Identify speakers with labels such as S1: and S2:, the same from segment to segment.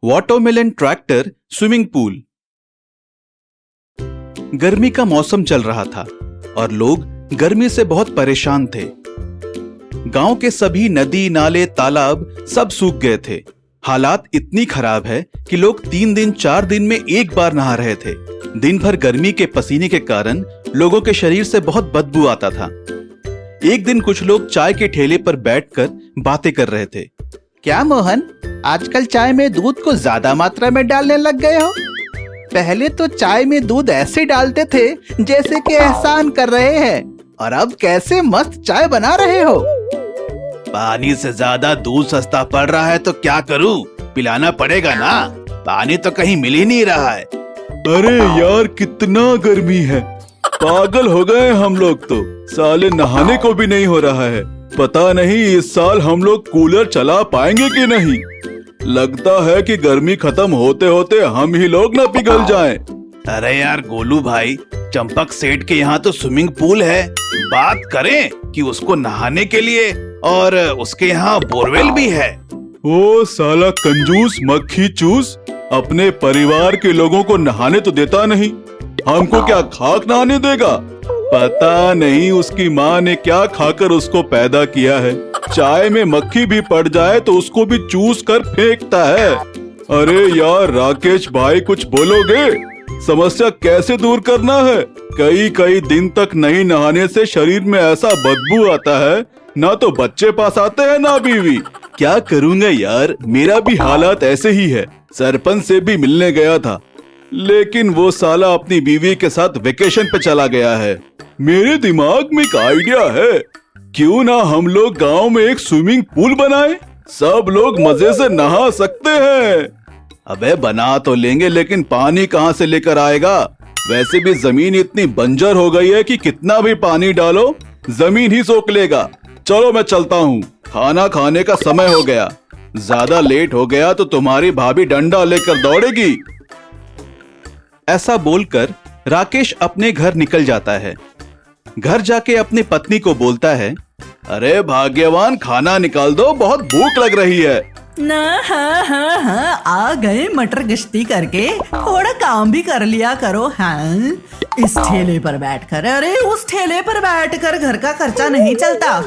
S1: Watermelon tractor swimming pool. गर्मी का मौसम चल रहा था और लोग गर्मी से बहुत परेशान थे। गांव के सभी नदी, नाले, तालाब सब सूख गए थे। हालात इतनी खराब है कि लोग 3 दिन 4 दिन में एक बार नहा रहे थे। दिन भर गर्मी के पसीने के कारण लोगों के शरीर से बहुत बदबू आता था। एक दिन कुछ लोग चाय के ठेले पर बैठकर बातें कर रहे थे।
S2: क्या मोहन, आजकल चाय में दूध को ज्यादा मात्रा में डालने लग गए हो? पहले तो चाय में दूध ऐसे डालते थे जैसे कि एहसान कर रहे हैं, और अब कैसे मस्त चाय बना रहे हो।
S1: पानी से ज्यादा दूध सस्ता पड़ रहा है तो क्या करूं? पिलाना पड़ेगा ना। पानी तो कहीं मिल ही नहीं रहा है। अरे यार, कितना गर्मी है, पागल हो गए हम लोग तो। साले नहाने को भी नहीं हो रहा है। पता नहीं इस साल हम लोग कूलर चला पाएंगे कि नहीं। लगता है कि गर्मी खत्म होते होते हम ही लोग न पिघल जाएं। अरे यार गोलू भाई, चंपक सेठ के यहाँ तो स्विमिंग पूल है। बात करें कि उसको नहाने के लिए, और उसके यहाँ बोरवेल भी है। ओ साला कंजूस मक्खी चूस, अपने परिवार के लोगों को नहाने तो देता नहीं, हमको क्या खाक नहाने देगा? पता नहीं उसकी माँ ने क्या खाकर उसको पैदा किया है। चाय में मक्खी भी पड़ जाए तो उसको भी चूस कर फेंकता है। अरे यार राकेश भाई, कुछ बोलोगे? समस्या कैसे दूर करना है? कई दिन तक नहीं नहाने से शरीर में ऐसा बदबू आता है, ना तो बच्चे पास आते हैं ना बीवी। क्या करूँगा यार, मेरा भी हालात ऐसे ही है। सरपंच से भी मिलने गया था, लेकिन वो साला अपनी बीवी के साथ वेकेशन पे चला गया है। मेरे दिमाग में एक आइडिया है, क्यों ना हम लोग गांव में एक स्विमिंग पूल बनाएं? सब लोग मजे से नहा सकते हैं। अबे बना तो लेंगे, लेकिन पानी कहाँ से लेकर आएगा? वैसे भी जमीन इतनी बंजर हो गई है कि कितना भी पानी डालो जमीन ही सोख लेगा। चलो मैं चलता हूँ, खाना खाने का समय हो गया। ज्यादा लेट हो गया तो तुम्हारी भाभी डंडा लेकर दौड़ेगी। ऐसा बोलकर राकेश अपने घर निकल जाता है। घर जाके अपनी पत्नी को बोलता है, अरे भाग्यवान, खाना निकाल दो, बहुत भूख लग रही है।
S3: ना हाँ, आ गए मटर गश्ती करके, थोड़ा काम भी कर लिया करो। हाँ, इस ठेले पर बैठकर, अरे उस ठेले पर बैठकर घर का खर्चा नहीं चलता।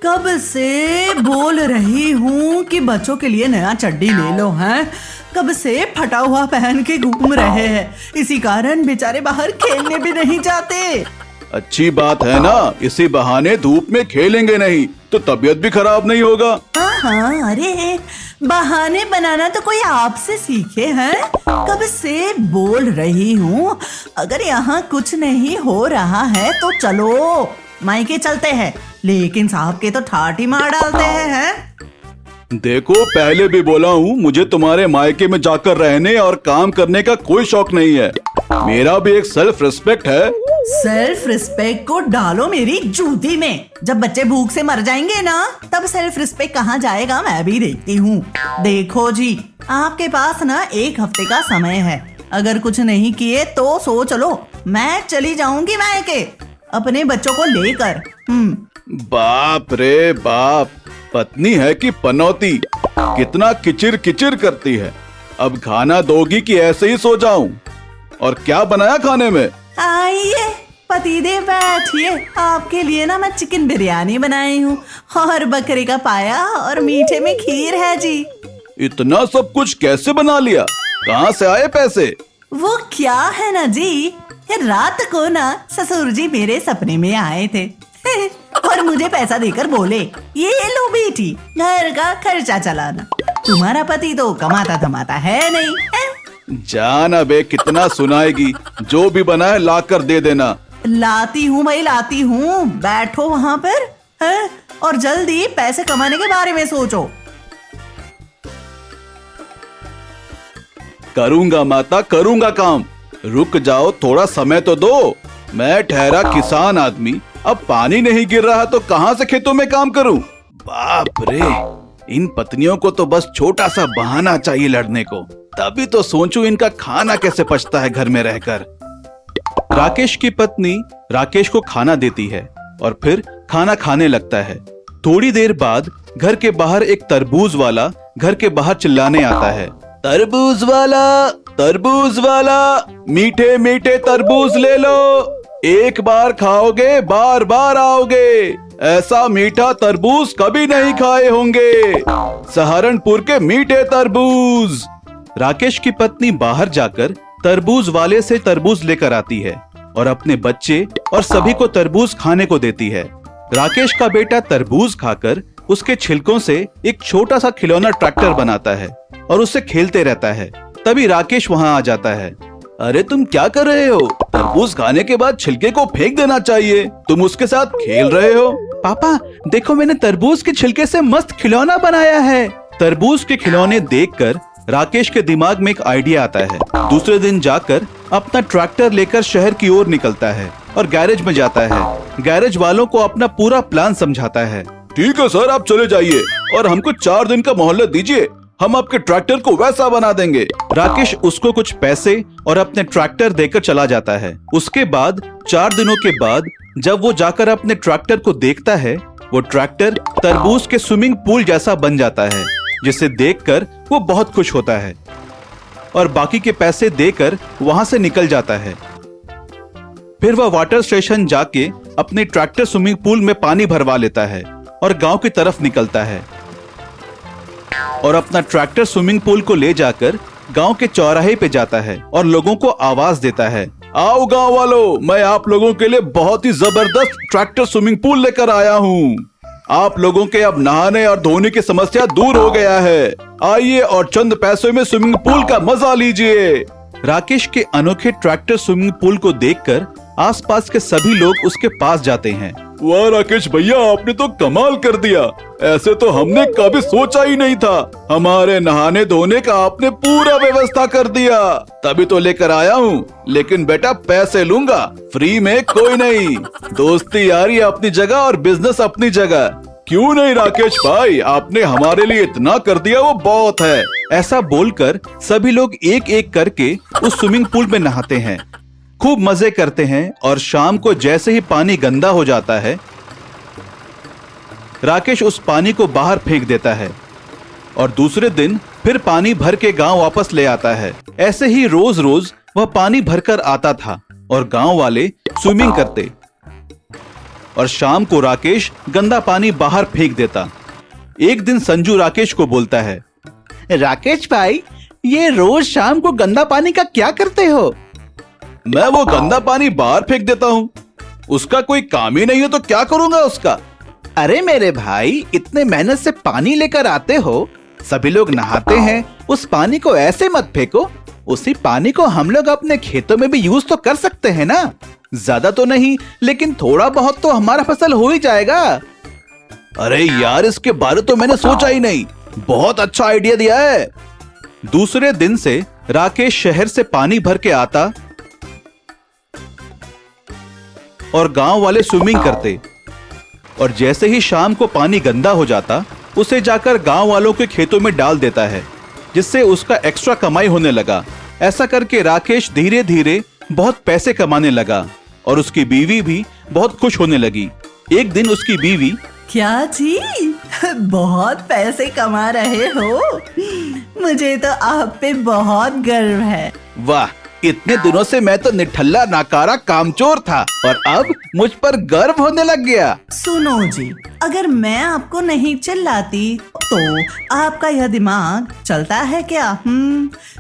S3: कब से बोल रही हूँ कि बच्चों के लिए नया चड्डी ले लो। हैं, कब से फटा हुआ पहन के घूम रहे हैं, इसी कारण बेचारे बाहर खेलने भी नहीं जाते।
S1: अच्छी बात है ना, इसी बहाने धूप में खेलेंगे नहीं तो तबीयत भी खराब नहीं होगा।
S3: हाँ, अरे बहाने बनाना तो कोई आपसे सीखे हैं। कब से बोल रही हूँ, अगर यहाँ कुछ नहीं हो रहा है तो चलो मायके चलते हैं, लेकिन साहब के तो ठाठी मार डालते हैं।
S1: देखो, पहले भी बोला हूँ, मुझे तुम्हारे मायके में जाकर रहने और काम करने का कोई शौक नहीं है। मेरा भी एक सेल्फ रिस्पेक्ट है।
S3: सेल्फ रिस्पेक्ट को डालो मेरी जूती में। जब बच्चे भूख से मर जाएंगे ना, तब सेल्फ रिस्पेक्ट कहाँ जाएगा, मैं भी देखती हूँ। देखो जी, आपके पास ना 1 हफ्ते का समय है। अगर कुछ नहीं किए तो सोच लो, मैं चली जाऊंगी मायके अपने बच्चों को लेकर।
S1: बाप रे बाप, पत्नी है कि पनौती, कितना किचिर किचिर करती है। अब खाना दोगी कि ऐसे ही सो जाऊं? और क्या बनाया खाने में?
S3: आइए पतिदेव बैठिए, आपके लिए ना मैं चिकन बिरयानी बनाई हूँ, और बकरे का पाया, और मीठे में खीर है जी।
S1: इतना सब कुछ कैसे बना लिया? कहाँ से आए पैसे?
S3: वो क्या है ना जी, रात को ना ससुर जी मेरे सपने में आए थे और मुझे पैसा देकर बोले, ये लो बेटी, घर का खर्चा चलाना। तुम्हारा पति तो कमाता धमाता है नहीं है?
S1: जाना बे, कितना सुनाएगी? जो भी बना है ला कर दे देना।
S3: लाती हूँ भाई, लाती हूँ। बैठो वहाँ पर है, और जल्दी पैसे कमाने के बारे में सोचो।
S1: करूंगा माता, करूंगा काम। रुक जाओ, थोड़ा समय तो दो। मैं ठहरा किसान आदमी, अब पानी नहीं गिर रहा तो कहाँ से खेतों में काम करूं? बाप रे, इन पत्नियों को तो बस छोटा सा बहाना चाहिए लड़ने को। तभी तो सोचूं इनका खाना कैसे पचता है घर में रहकर। राकेश की पत्नी राकेश को खाना देती है और फिर खाना खाने लगता है। थोड़ी देर बाद घर के बाहर एक तरबूज वाला घर के बाहर चिल्लाने आता है, तरबूज वाला, मीठे मीठे तरबूज ले लो, एक बार खाओगे बार बार आओगे, ऐसा मीठा तरबूज कभी नहीं खाए होंगे, सहारनपुर के मीठे तरबूज। राकेश की पत्नी बाहर जाकर तरबूज वाले से तरबूज लेकर आती है और अपने बच्चे और सभी को तरबूज खाने को देती है। राकेश का बेटा तरबूज खाकर उसके छिलकों से एक छोटा सा खिलौना ट्रैक्टर बनाता है और उससे खेलते रहता है। तभी राकेश वहाँ आ जाता है। अरे तुम क्या कर रहे हो? तरबूज खाने के बाद छिलके को फेंक देना चाहिए, तुम उसके साथ खेल रहे हो।
S2: पापा देखो, मैंने तरबूज के छिलके से मस्त खिलौना बनाया है।
S1: तरबूज के खिलौने देखकर राकेश के दिमाग में एक आइडिया आता है। दूसरे दिन जाकर अपना ट्रैक्टर लेकर शहर की ओर निकलता है और गैरेज में जाता है। गैरेज वालों को अपना पूरा प्लान समझाता है। ठीक है सर, आप चले जाइए और हमको 4 दिन का मोहलत दीजिए, हम आपके ट्रैक्टर को वैसा बना देंगे। राकेश उसको कुछ पैसे और अपने ट्रैक्टर देकर चला जाता है। उसके बाद 4 दिनों के बाद जब वो जाकर अपने ट्रैक्टर को देखता है, वो ट्रैक्टर तरबूज के स्विमिंग पूल जैसा बन जाता है, जिसे देखकर वो बहुत खुश होता है और बाकी के पैसे देकर वहां से निकल जाता है। फिर वह वाटर स्टेशन जाके अपने ट्रैक्टर स्विमिंग पूल में पानी भरवा लेता है और गांव की तरफ निकलता है और अपना ट्रैक्टर स्विमिंग पूल को ले जाकर गांव के चौराहे पे जाता है और लोगों को आवाज देता है, आओ गांव वालों, मैं आप लोगों के लिए बहुत ही जबरदस्त ट्रैक्टर स्विमिंग पूल लेकर आया हूँ। आप लोगों के अब नहाने और धोने की समस्या दूर हो गया है, आइए और चंद पैसों में स्विमिंग पूल का मजा लीजिए। राकेश के अनोखे ट्रैक्टर स्विमिंग पूल को देखकर आसपास के सभी लोग उसके पास जाते हैं। वाह राकेश भैया, आपने तो कमाल कर दिया, ऐसे तो हमने कभी सोचा ही नहीं था। हमारे नहाने धोने का आपने पूरा व्यवस्था कर दिया, तभी तो लेकर आया हूँ। लेकिन बेटा पैसे लूंगा, फ्री में कोई नहीं। दोस्ती यारी अपनी जगह और बिजनेस अपनी जगह। क्यों नहीं राकेश भाई, आपने हमारे लिए इतना कर दिया, वो बहुत है। ऐसा बोलकर सभी लोग एक एक करके उस स्विमिंग पूल में नहाते हैं, खूब मजे करते हैं और शाम को जैसे ही पानी गंदा हो जाता है, राकेश उस पानी को बाहर फेंक देता है और दूसरे दिन फिर पानी भर के गांव वापस ले आता है। ऐसे ही रोज रोज वह पानी भरकर आता था और गांव वाले स्विमिंग करते और शाम को राकेश गंदा पानी बाहर फेंक देता। एक दिन संजू राकेश को बोलता है,
S2: राकेश भाई, ये रोज शाम को गंदा पानी का क्या करते हो?
S1: मैं वो गंदा पानी बाहर फेंक देता हूँ, उसका कोई काम ही नहीं है तो क्या करूंगा उसका।
S2: अरे मेरे भाई, इतने मेहनत से पानी लेकर आते हो, सभी लोग नहाते हैं, उस पानी को ऐसे मत फेंको। उसी पानी को हम लोग अपने खेतों में भी यूज तो कर सकते हैं ना। ज्यादा तो नहीं, लेकिन थोड़ा बहुत तो हमारा फसल हो ही जाएगा।
S1: अरे यार, इसके बारे तो मैंने सोचा ही नहीं, बहुत अच्छा आइडिया दिया है। दूसरे दिन से राकेश शहर से पानी भर के आता और गांव वाले स्विमिंग करते और जैसे ही शाम को पानी गंदा हो जाता, उसे जाकर गांव वालों के खेतों में डाल देता है, जिससे उसका एक्स्ट्रा कमाई होने लगा। ऐसा करके राकेश धीरे धीरे बहुत पैसे कमाने लगा और उसकी बीवी भी बहुत खुश होने लगी। एक दिन उसकी बीवी,
S3: क्या जी, बहुत पैसे कमा रहे हो, मुझे तो आप पे बहुत गर्व है।
S1: वाह, इतने दिनों से मैं तो निठल्ला नाकारा कामचोर था और अब मुझ पर गर्व होने लग गया।
S3: सुनो जी, अगर मैं आपको नहीं चिल्लाती तो आपका यह दिमाग चलता है क्या?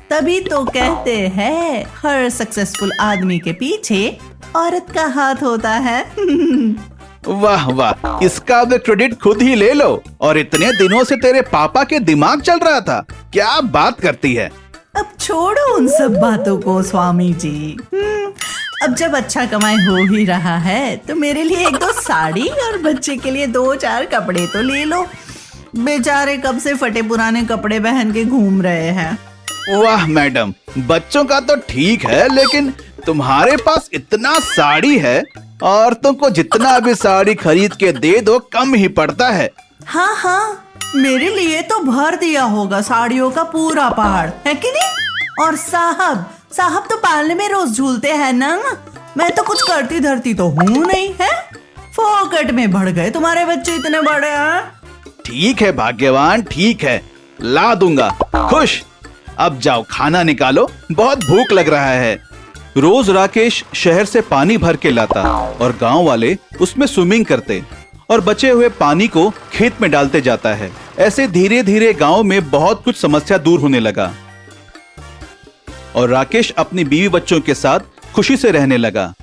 S3: तभी तो कहते हैं हर सक्सेसफुल आदमी के पीछे औरत का हाथ होता है।
S1: वाह वाह, इसका अब क्रेडिट खुद ही ले लो। और इतने दिनों से तेरे पापा के दिमाग चल रहा था, क्या बात करती है।
S3: अब छोड़ो उन सब बातों को स्वामी जी। अब जब अच्छा कमाई हो ही रहा है तो मेरे लिए 1-2 साड़ी और बच्चे के लिए 2-4 कपड़े तो ले लो। बेचारे कब से फटे पुराने कपड़े पहन के घूम रहे हैं।
S1: वाह मैडम, बच्चों का तो ठीक है, लेकिन तुम्हारे पास इतना साड़ी है, औरतों को जितना भी साड़ी खरीद के दे दो कम ही पड़ता है।
S3: हाँ हाँ, मेरे लिए तो भर दिया होगा साड़ियों का पूरा पहाड़, है कि नहीं? और साहब तो पालने में रोज झूलते हैं ना, मैं तो कुछ करती धरती तो हूँ नहीं है। फोकट में बढ़ गए तुम्हारे बच्चे इतने बड़े हैं।
S1: ठीक है भाग्यवान, ठीक है, ला दूंगा। खुश? अब जाओ खाना निकालो, बहुत भूख लग रहा है।
S2: रोज राकेश शहर से पानी भर के लाता और गांव वाले उसमें स्विमिंग करते और बचे हुए पानी को खेत में डालते जाता है। ऐसे धीरे धीरे गांव में बहुत कुछ समस्या दूर होने लगा और राकेश अपनी बीवी बच्चों के साथ खुशी से रहने लगा।